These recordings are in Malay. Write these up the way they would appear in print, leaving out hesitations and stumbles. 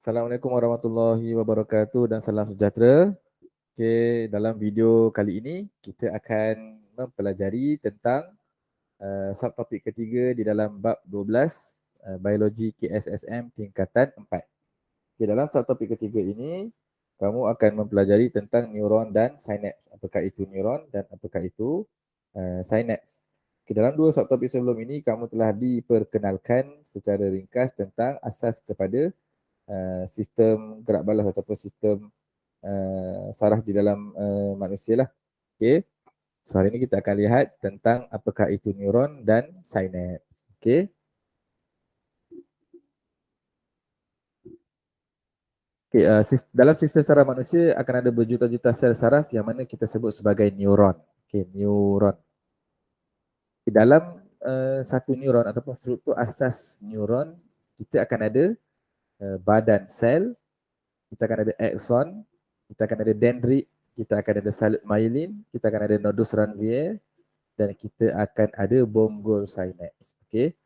Assalamualaikum warahmatullahi wabarakatuh dan salam sejahtera. Okey, dalam video kali ini kita akan mempelajari tentang subtopik ketiga di dalam bab 12 biologi KSSM tingkatan 4. Okey, dalam subtopik ketiga ini kamu akan mempelajari tentang neuron dan sinaps. Apakah itu neuron dan apakah itu sinaps. Okey, dalam dua subtopik sebelum ini kamu telah diperkenalkan secara ringkas tentang asas kepada sistem gerak balas ataupun sistem saraf di dalam manusia lah. Okey. So hari ini kita akan lihat tentang apakah itu neuron dan sinaps. Okey. Okey, dalam sistem saraf manusia akan ada berjuta-juta sel saraf yang mana kita sebut sebagai neuron. Okey, neuron. Di dalam satu neuron ataupun struktur asas neuron, kita akan ada badan sel, kita akan ada axon, kita akan ada dendrit, kita akan ada salut myelin, kita akan ada nodus ranvier dan kita akan ada bonggol sinaps. Okey.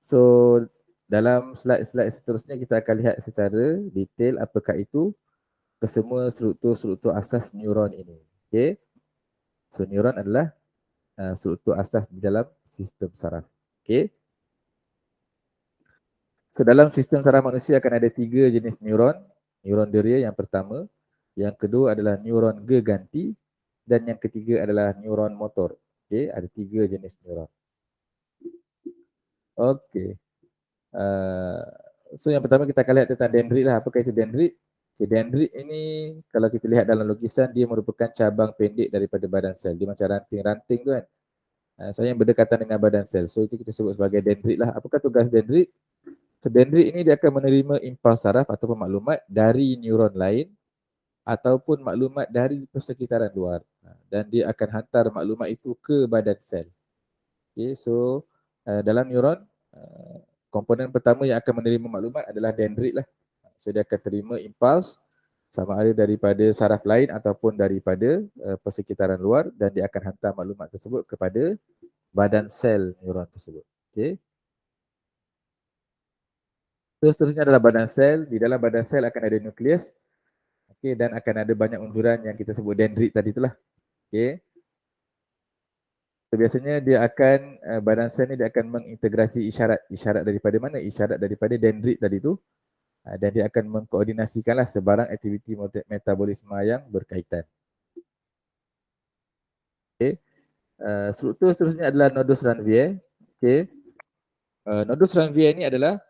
So dalam slide-slide seterusnya kita akan lihat secara detail apakah itu kesemua struktur-struktur asas neuron ini. Okey. So neuron adalah struktur asas di dalam sistem saraf. Okey. So dalam sistem saraf manusia akan ada 3 jenis neuron. Neuron deria yang pertama, yang kedua adalah neuron geganti dan yang ketiga adalah neuron motor. Okey, ada 3 jenis neuron. Okey. So yang pertama kita akan lihat tentang dendrit lah. Apakah itu dendrit? Okay, dendrit ini kalau kita lihat dalam lukisan dia merupakan cabang pendek daripada badan sel. Dia macam ranting-ranting tu kan. So yang berdekatan dengan badan sel. So itu kita sebut sebagai dendrit lah. Apakah tugas dendrit? So dendrit ini dia akan menerima impuls saraf ataupun maklumat dari neuron lain ataupun maklumat dari persekitaran luar. Dan dia akan hantar maklumat itu ke badan sel. Okay, so dalam neuron komponen pertama yang akan menerima maklumat adalah dendrit lah. So dia akan terima impuls sama ada daripada saraf lain ataupun daripada persekitaran luar dan dia akan hantar maklumat tersebut kepada badan sel neuron tersebut. Okey. Seterusnya adalah badan sel. Di dalam badan sel akan ada nukleus. Okey, dan akan ada banyak unjuran yang kita sebut dendrit tadi itulah. Okey. So, biasanya dia akan badan sel ni dia akan mengintegrasi isyarat daripada mana? Isyarat daripada dendrit tadi tu. Dan dia akan mengkoordinasikanlah sebarang aktiviti metabolisme yang berkaitan. Okay. Struktur seterusnya adalah nodus ranvier. Okay. Nodus ranvier ni adalah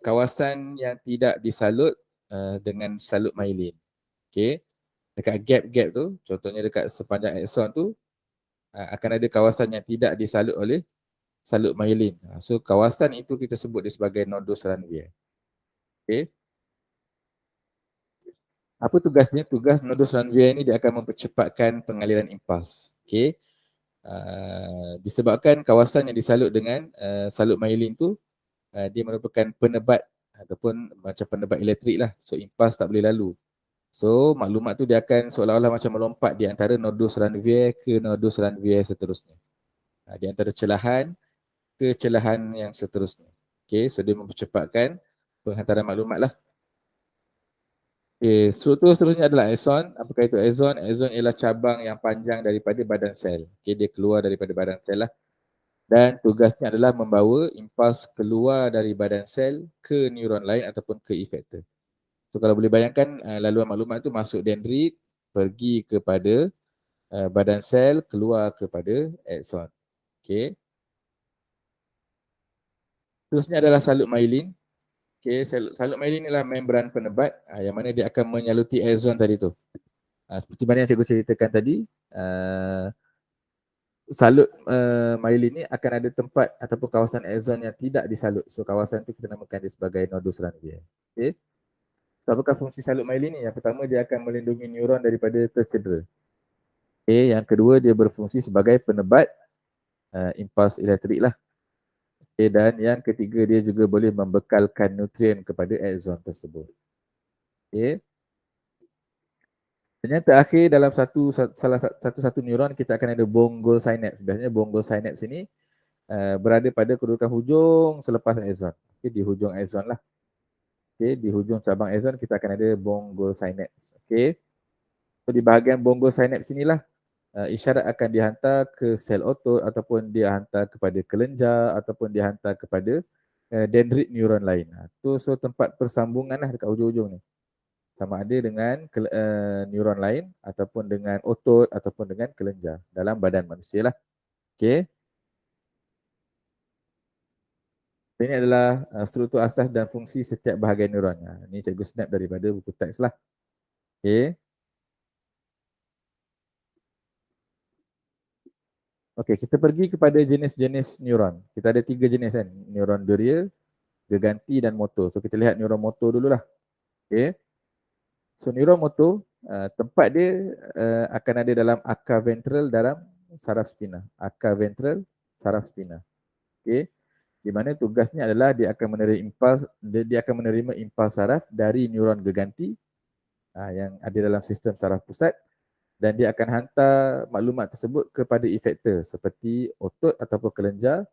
kawasan yang tidak disalut dengan salut myelin. Okay. Dekat gap-gap tu, contohnya dekat sepanjang axon tu, akan ada kawasan yang tidak disalut oleh salut myelin. So kawasan itu kita sebut dia sebagai nodus ranvier. Okay. Apa tugasnya? Tugas nodus ranvier ini dia akan mempercepatkan pengaliran impuls. Okay. Disebabkan kawasan yang disalut dengan salut myelin tu dia merupakan penebat ataupun macam penebat elektrik lah. So impuls tak boleh lalu. So maklumat tu dia akan seolah-olah macam melompat di antara nodus ranvier ke nodus ranvier seterusnya. Di antara celahan ke celahan yang seterusnya. Okay, so dia mempercepatkan penghantaran maklumat lah. Okay, struktur seterusnya adalah axon. Apakah itu axon? Axon ialah cabang yang panjang daripada badan sel. Okay, dia keluar daripada badan sel lah. Dan tugasnya adalah membawa impuls keluar dari badan sel ke neuron lain ataupun ke efektor. So kalau boleh bayangkan laluan maklumat tu masuk dendrit, pergi kepada badan sel, keluar kepada axon. Okay. Terusnya adalah salut myelin. Okay, salut myelin ialah membran penebat yang mana dia akan menyaluti axon tadi tu. Seperti mana yang cikgu ceritakan tadi, salut myelin ni akan ada tempat ataupun kawasan axon yang tidak disalut. So kawasan itu kita namakan dia sebagai nodus ranvier. Okay. So, apakah fungsi salut myelin ni? Yang pertama dia akan melindungi neuron daripada tercedera. Okay. Yang kedua dia berfungsi sebagai penebat impuls elektrik lah. Okay. Dan yang ketiga dia juga boleh membekalkan nutrien kepada axon tersebut. Okay. Dan yang terakhir dalam satu neuron kita akan ada bonggol sinaps. Biasanya bonggol sinaps ini berada pada kedudukan hujung selepas axon. Okay, di hujung axon lah. Okay, di hujung cabang axon kita akan ada bonggol synapse. Okay. So di bahagian bonggol synapse inilah isyarat akan dihantar ke sel otot ataupun dia hantar kepada kelenjar ataupun dia hantar kepada dendrit neuron lain. So tempat persambungan lah dekat hujung-hujung ni. Sama ada dengan neuron lain ataupun dengan otot ataupun dengan kelenjar dalam badan manusia lah. Okay. Ini adalah struktur asas dan fungsi setiap bahagian neuron. Ini cikgu snap daripada buku teks lah. Okay. Okey, kita pergi kepada jenis-jenis neuron. Kita ada 3 jenis kan, neuron deria, geganti dan motor. So kita lihat neuron motor dululah. Okey. So neuron motor tempat dia akan ada dalam akar ventral dalam saraf spina. Akar ventral, saraf spina. Okey. Di mana tugasnya adalah dia akan menerima impuls saraf dari neuron geganti yang ada dalam sistem saraf pusat dan dia akan hantar maklumat tersebut kepada efektor seperti otot ataupun kelenjar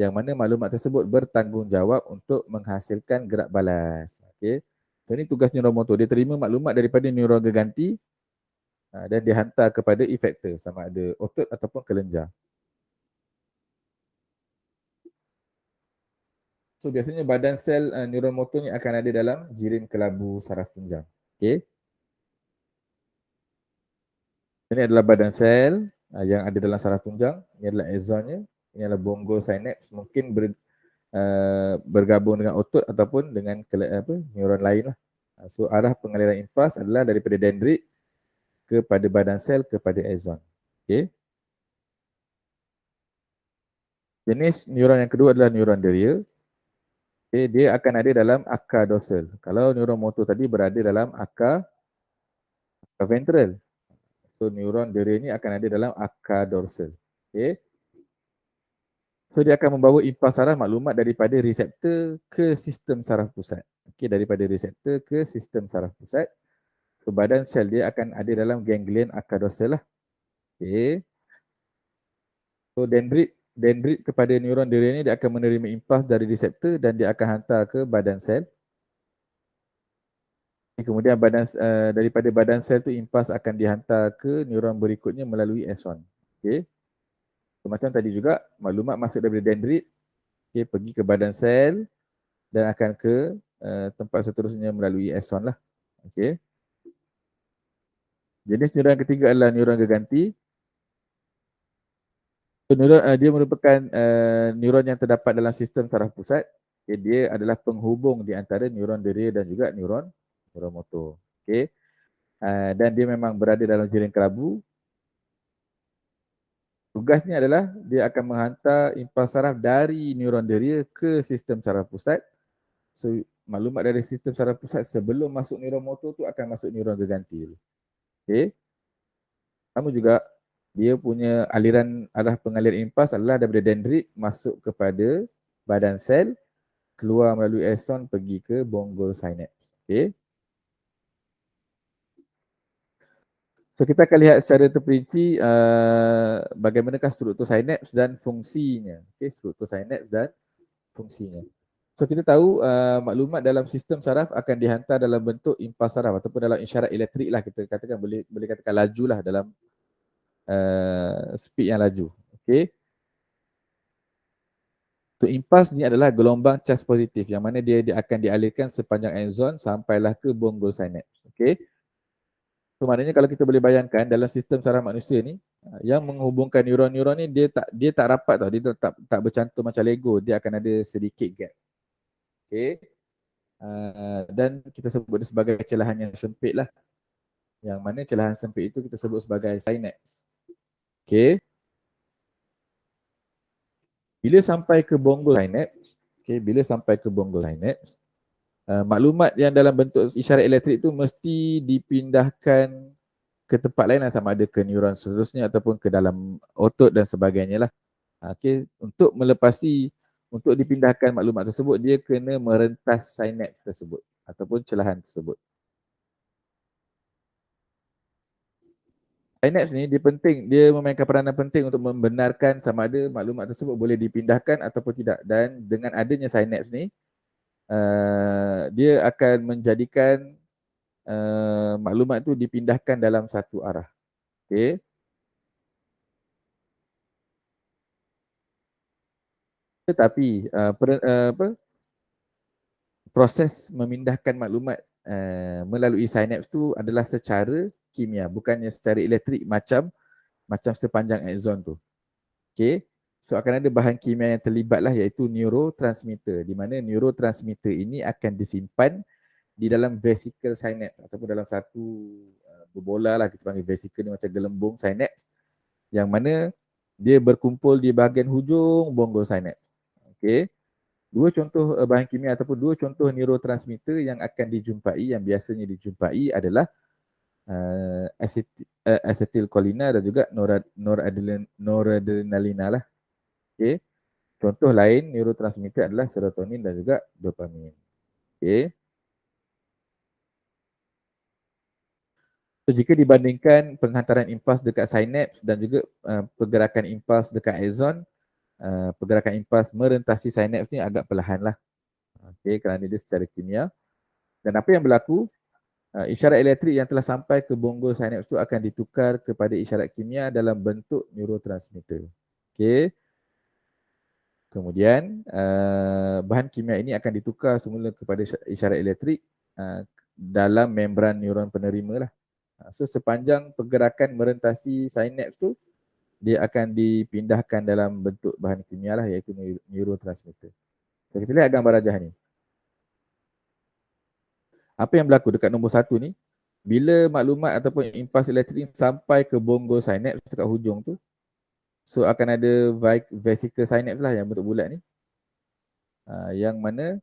yang mana maklumat tersebut bertanggungjawab untuk menghasilkan gerak balas. Okey. So ini tugas neuron motor. Dia terima maklumat daripada neuron geganti dan dihantar kepada efektor sama ada otot ataupun kelenjar. So biasanya badan sel neuron motor ni akan ada dalam jirim kelabu saraf tunjang. Okey. Ini adalah badan sel yang ada dalam saraf tunjang. Ini adalah axonnya. Ini adalah bonggol synapse. Mungkin bergabung dengan otot ataupun dengan neuron lain lah. So arah pengaliran impuls adalah daripada dendrit kepada badan sel kepada axon. Okey. Jenis neuron yang kedua adalah neuron deria. Okay, dia akan ada dalam akar dorsal. Kalau neuron motor tadi berada dalam akar ventral. So neuron deria ni akan ada dalam akar dorsal. Okey. So dia akan membawa impuls saraf maklumat daripada reseptor ke sistem saraf pusat. Okey, daripada reseptor ke sistem saraf pusat. So badan sel dia akan ada dalam ganglion akar dorsal lah. Okey. So dendrit kepada neuron deria ni dia akan menerima impuls dari reseptor dan dia akan hantar ke badan sel. Kemudian daripada badan sel tu impuls akan dihantar ke neuron berikutnya melalui axon. Okey. So, macam tadi juga maklumat masuk daripada dendrit pergi ke badan sel dan akan ke tempat seterusnya melalui axon lah. Okey. Jenis neuron yang ketiga adalah neuron geganti. So, dia merupakan neuron yang terdapat dalam sistem saraf pusat. Okay, dia adalah penghubung di antara neuron deria dan juga neuron motor. Okey. Dan dia memang berada dalam jirim kelabu. Tugasnya adalah dia akan menghantar impuls saraf dari neuron deria ke sistem saraf pusat. So, maklumat dari sistem saraf pusat sebelum masuk neuron motor tu akan masuk neuron geganti. Okey. Sama juga dia punya arah pengaliran impuls adalah daripada dendrit masuk kepada badan sel, keluar melalui axon pergi ke bonggol synapse. Okey. So kita akan lihat secara terperinci bagaimanakah struktur synapse dan fungsinya. Okay, struktur synapse dan fungsinya. So kita tahu maklumat dalam sistem saraf akan dihantar dalam bentuk impuls saraf ataupun dalam isyarat elektrik lah, kita katakan boleh katakan laju lah dalam speed yang laju. Okay. So impuls ni adalah gelombang cas positif yang mana dia akan dialirkan sepanjang axon sampailah ke bonggol synapse. Okay. So maknanya kalau kita boleh bayangkan dalam sistem saraf manusia ni yang menghubungkan neuron-neuron ni dia tak rapat tau, dia tak bercantum macam Lego, dia akan ada sedikit gap. Okey. Dan kita sebut dia sebagai celahan yang sempit lah. Yang mana celahan sempit itu kita sebut sebagai synapse. Okey. Bila sampai ke bonggol synapse, maklumat yang dalam bentuk isyarat elektrik tu mesti dipindahkan ke tempat lain lah, sama ada ke neuron seterusnya ataupun ke dalam otot dan sebagainya lah. Okay. Untuk dipindahkan maklumat tersebut, dia kena merentas synapse tersebut ataupun celahan tersebut. Synapse ni dia memainkan peranan penting untuk membenarkan sama ada maklumat tersebut boleh dipindahkan ataupun tidak. Dan dengan adanya synapse ni, dia akan menjadikan maklumat tu dipindahkan dalam satu arah. Okey. Tetapi proses memindahkan maklumat melalui sinaps tu adalah secara kimia, bukannya secara elektrik macam sepanjang axon tu. Okey. So akan ada bahan kimia yang terlibat lah, iaitu neurotransmitter, di mana neurotransmitter ini akan disimpan di dalam vesicle sinaps ataupun dalam satu berbola lah, kita panggil vesicle ni macam gelembung sinaps, yang mana dia berkumpul di bahagian hujung bonggol sinaps. Okey. Dua contoh bahan kimia ataupun dua contoh neurotransmitter yang akan dijumpai, yang biasanya dijumpai adalah acetilcolina dan juga noradrenalina lah. Okay. Contoh lain neurotransmitter adalah serotonin dan juga dopamin. Okay. So, jika dibandingkan penghantaran impuls dekat sinaps dan juga pergerakan impuls dekat axon, pergerakan impuls merentasi sinaps ni agak perlahan lah. Okay, kerana dia secara kimia. Dan apa yang berlaku? Isyarat elektrik yang telah sampai ke bonggol sinaps tu akan ditukar kepada isyarat kimia dalam bentuk neurotransmitter. Okay. Kemudian bahan kimia ini akan ditukar semula kepada isyarat elektrik dalam membran neuron penerima lah. So sepanjang pergerakan merentasi sinaps tu, dia akan dipindahkan dalam bentuk bahan kimia lah, iaitu neurotransmitter. So kita lihat gambar rajah ni. Apa yang berlaku dekat nombor 1 ni, bila maklumat ataupun impuls elektrik sampai ke bonggol sinaps dekat hujung tu, so akan ada vesicle sinaps lah yang bentuk bulat ni, yang mana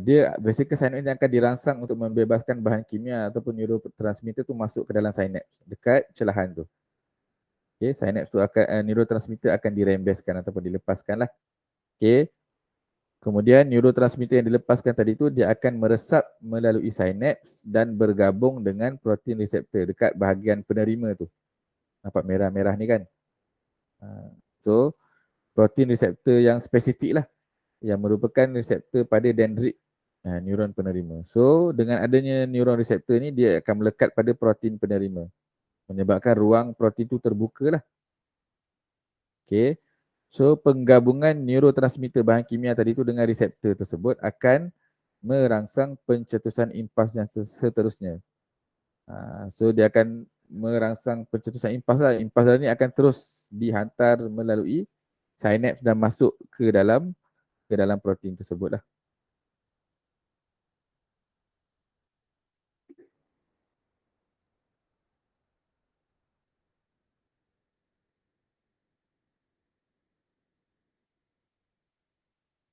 dia vesicle sinaps ni akan dirangsang untuk membebaskan bahan kimia ataupun neurotransmitter tu masuk ke dalam sinaps dekat celahan tu. Okay, sinaps tu akan neurotransmitter akan dirembeskan ataupun dilepaskan lah. Okay. Kemudian neurotransmitter yang dilepaskan tadi tu dia akan meresap melalui sinaps dan bergabung dengan protein reseptor dekat bahagian penerima tu. Nampak merah-merah ni kan? So, protein reseptor yang spesifik lah, yang merupakan reseptor pada dendrit neuron penerima. So, dengan adanya neuron reseptor ni, dia akan melekat pada protein penerima, menyebabkan ruang protein tu terbuka lah. Okay. So, penggabungan neurotransmitter bahan kimia tadi tu dengan reseptor tersebut akan merangsang pencetusan impuls yang seterusnya. So, dia akan merangsang pencetusan impuls lah. Impuls ni akan terus dihantar melalui sinaps dan masuk ke dalam protein tersebut lah.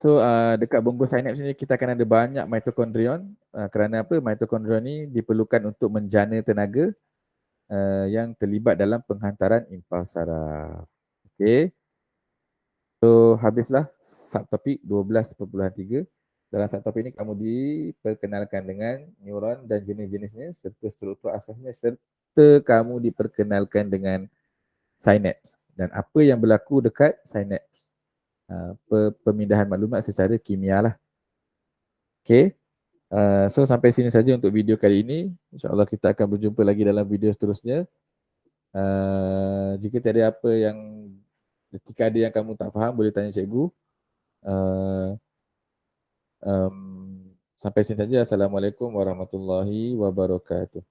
So dekat bonggol sinaps ni kita akan ada banyak mitokondrion. Kerana apa? Mitokondrion ni diperlukan untuk menjana tenaga yang terlibat dalam penghantaran impuls saraf. Okay. So habislah subtopik 12.3. Dalam subtopik ni kamu diperkenalkan dengan neuron dan jenis-jenisnya serta struktur asasnya, serta kamu diperkenalkan dengan sinaps dan apa yang berlaku dekat sinaps. Pemindahan maklumat secara kimia lah. Okay. So sampai sini saja untuk video kali ini. InsyaAllah kita akan berjumpa lagi dalam video seterusnya. Jika tiada apa yang, jika ada yang kamu tak faham, boleh tanya cikgu. Sampai sini saja. Assalamualaikum warahmatullahi wabarakatuh.